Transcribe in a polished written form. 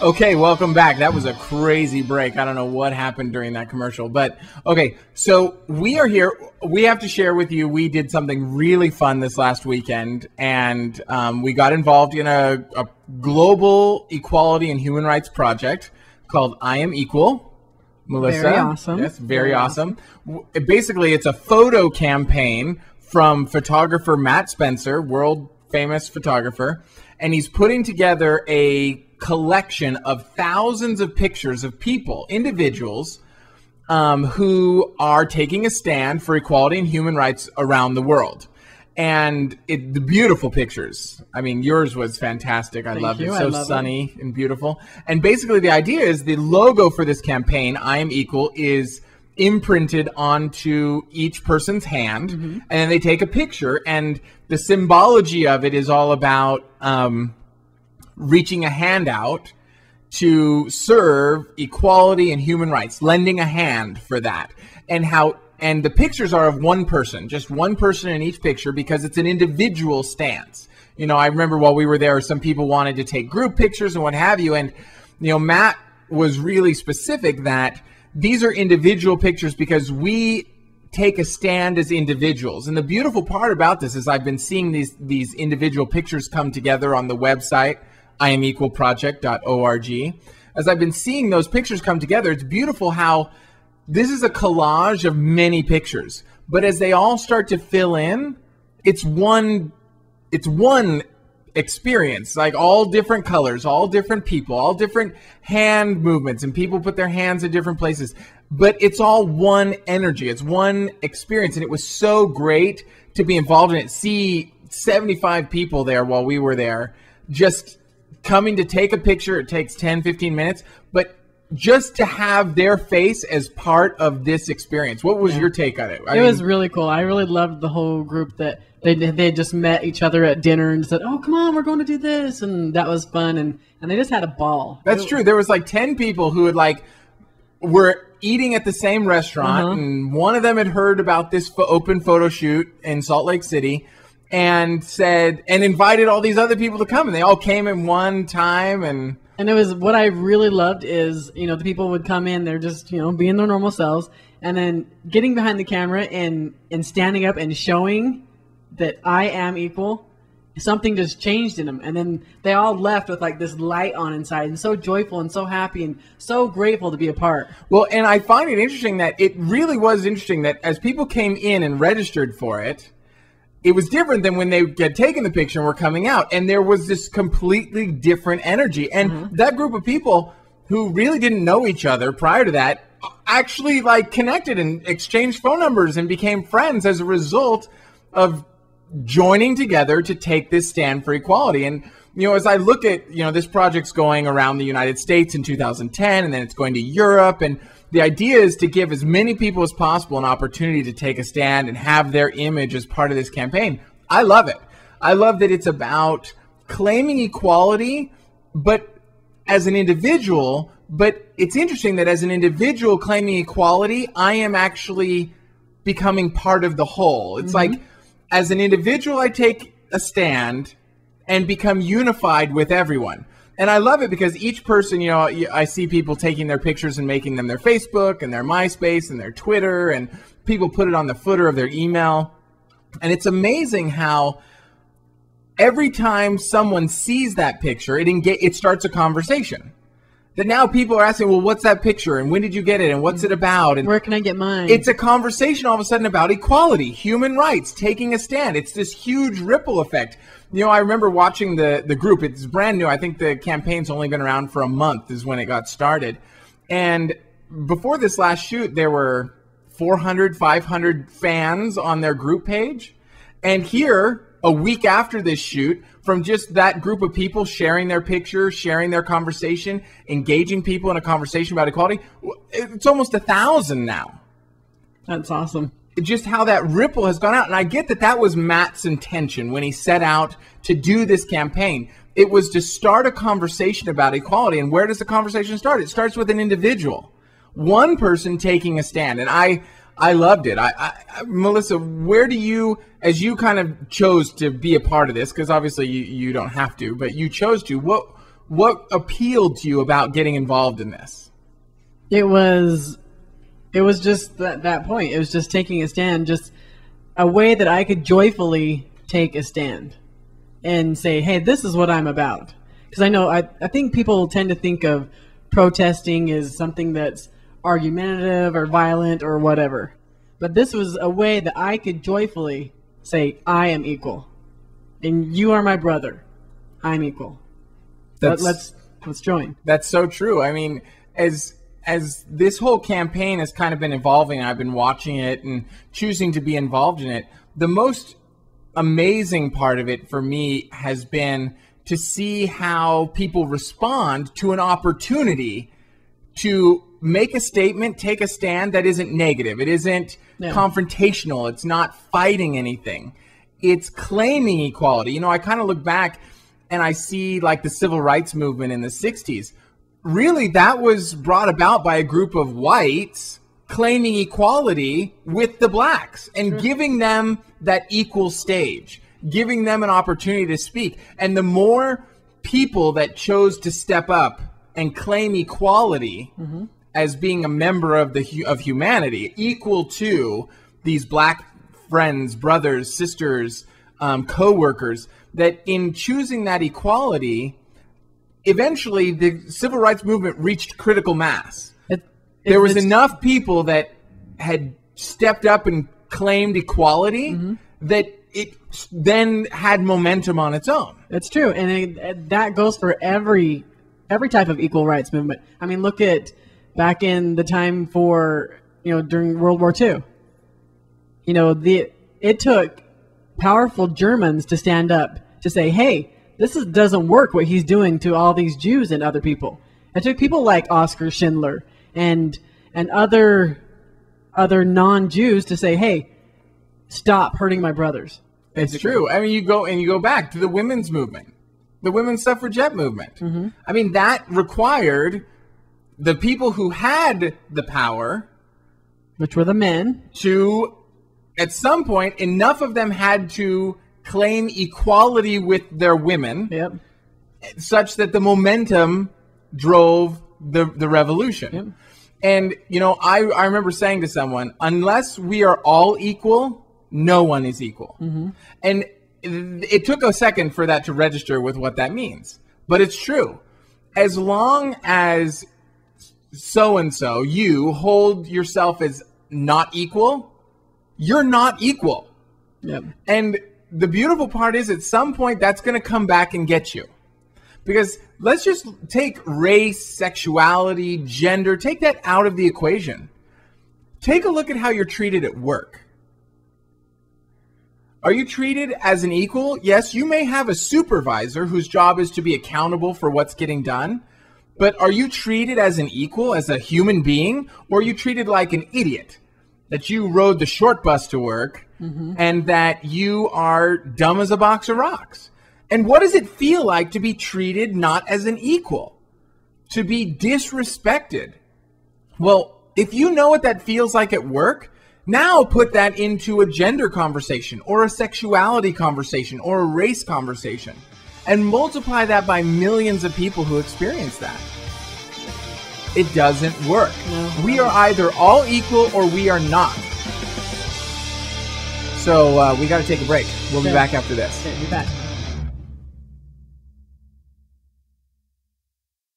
Okay, welcome back. That was a crazy break. I don't know what happened during that commercial, but okay, so we are here. We have to share with you, we did something really fun this last weekend, and we got involved in a global equality and human rights project called I Am Equal. Melissa? Very awesome. Yes, very awesome. Basically, it's a photo campaign from photographer Matt Spencer, world famous photographer, and he's putting together a collection of thousands of pictures of people, individuals, who are taking a stand for equality and human rights around the world. And the beautiful pictures. I mean, yours was fantastic. I loved it. So sunny and beautiful. And basically the idea is the logo for this campaign, I Am Equal, is imprinted onto each person's hand. And then they take a picture, and the symbology of it is all about reaching a hand out to serve equality and human rights, lending a hand for that. And the pictures are of one person, just one person in each picture, because it's an individual stance. You know, I remember while we were there, some people wanted to take group pictures and what have you. And, you know, Matt was really specific that these are individual pictures because we take a stand as individuals. And the beautiful part about this is I've been seeing these individual pictures come together on the website, IamEqualProject.org. As I've been seeing those pictures come together, it's beautiful how this is a collage of many pictures, but as they all start to fill in, it's one experience, like all different colors, all different people, all different hand movements, and people put their hands in different places, but it's all one energy. It's one experience. And it was so great to be involved in it. See 75 people there while we were there, just coming to take a picture. It takes 10, 15 minutes, but just to have their face as part of this experience. What was your take on it? It was really cool. I really loved the whole group that they just met each other at dinner and said, "Oh, come on, we're going to do this," and that was fun. And they just had a ball. That's true. There was like 10 people who were eating at the same restaurant, and one of them had heard about this open photo shoot in Salt Lake City, and invited all these other people to come, and they all came in one time. And it was, what I really loved is, you know, the people would come in, they're just, you know, being their normal selves, and then getting behind the camera and standing up and showing that I am equal. Something just changed in them, and then they all left with like this light on inside, and so joyful and so happy and so grateful to be a part. Well, and I find it interesting that it really was interesting that as people came in and registered for it, it was different than when they had taken the picture and were coming out. And there was this completely different energy. And that group of people who really didn't know each other prior to that actually like connected and exchanged phone numbers and became friends as a result of joining together to take this stand for equality. And, you know, as I look at, you know, this project's going around the United States in 2010, and then it's going to Europe, and the idea is to give as many people as possible an opportunity to take a stand and have their image as part of this campaign. I love it. I love that it's about claiming equality, but as an individual. But it's interesting that as an individual claiming equality, I am actually becoming part of the whole. It's like, as an individual, I take a stand and become unified with everyone. And I love it because each person, you know, I see people taking their pictures and making them their Facebook and their MySpace and their Twitter, and people put it on the footer of their email. And it's amazing how every time someone sees that picture, it starts a conversation. That now people are asking, well, what's that picture? And when did you get it? And what's it about? And where can I get mine? It's a conversation all of a sudden about equality, human rights, taking a stand. It's this huge ripple effect. You know, I remember watching the group. It's brand new. I think the campaign's only been around for a month is when it got started. And before this last shoot, there were 400, 500 fans on their group page. And here, a week after this shoot, from just that group of people sharing their pictures, sharing their conversation, engaging people in a conversation about equality, it's almost 1,000 now. That's awesome. Just how that ripple has gone out. And I get that that was Matt's intention when he set out to do this campaign. It was to start a conversation about equality. And where does the conversation start? It starts with an individual, one person taking a stand. And I loved it. Melissa, where do you, as you kind of chose to be a part of this, because obviously you don't have to, but you chose to, what appealed to you about getting involved in this? It was just that point. It was just taking a stand, just a way that I could joyfully take a stand and say, hey, this is what I'm about. Because I think people tend to think of protesting as something that's argumentative or violent or whatever. But this was a way that I could joyfully say, I am equal. And you are my brother. I'm equal. Let's join. That's so true. I mean, as this whole campaign has kind of been evolving, I've been watching it and choosing to be involved in it. The most amazing part of it for me has been to see how people respond to an opportunity to make a statement, take a stand that isn't negative. It isn't confrontational. It's not fighting anything. It's claiming equality. You know, I kind of look back and I see like the civil rights movement in the 60s. Really, that was brought about by a group of whites claiming equality with the blacks and giving them that equal stage, giving them an opportunity to speak. And the more people that chose to step up and claim equality as being a member of humanity, equal to these black friends, brothers, sisters, co-workers, that in choosing that equality, eventually the civil rights movement reached critical mass. There was enough people that had stepped up and claimed equality that it then had momentum on its own. That's true, and that goes for every type of equal rights movement. I mean, look at back in the time for, during World War II. It took powerful Germans to stand up to say, hey, this doesn't work what he's doing to all these Jews and other people. It took people like Oskar Schindler and other non-Jews to say, hey, stop hurting my brothers. It's true. I mean, you go back to the women's movement, the women's suffragette movement. I mean, that required the people who had the power, which were the men, to, at some point, enough of them had to claim equality with their women, such that the momentum drove the revolution. And, I remember saying to someone, unless we are all equal, no one is equal. And it took a second for that to register with what that means. But it's true. As long as so-and-so, you hold yourself as not equal, you're not equal. And the beautiful part is, at some point, that's going to come back and get you. Because let's just take race, sexuality, gender, take that out of the equation. Take a look at how you're treated at work. Are you treated as an equal? Yes, you may have a supervisor whose job is to be accountable for what's getting done. But are you treated as an equal, as a human being? Or are you treated like an idiot? That you rode the short bus to work and that you are dumb as a box of rocks. And what does it feel like to be treated not as an equal? To be disrespected? Well, if you know what that feels like at work, now put that into a gender conversation or a sexuality conversation or a race conversation and multiply that by millions of people who experience that. It doesn't work. No. We are either all equal or we are not. So we got to take a break. We'll be back after this. Okay, be back.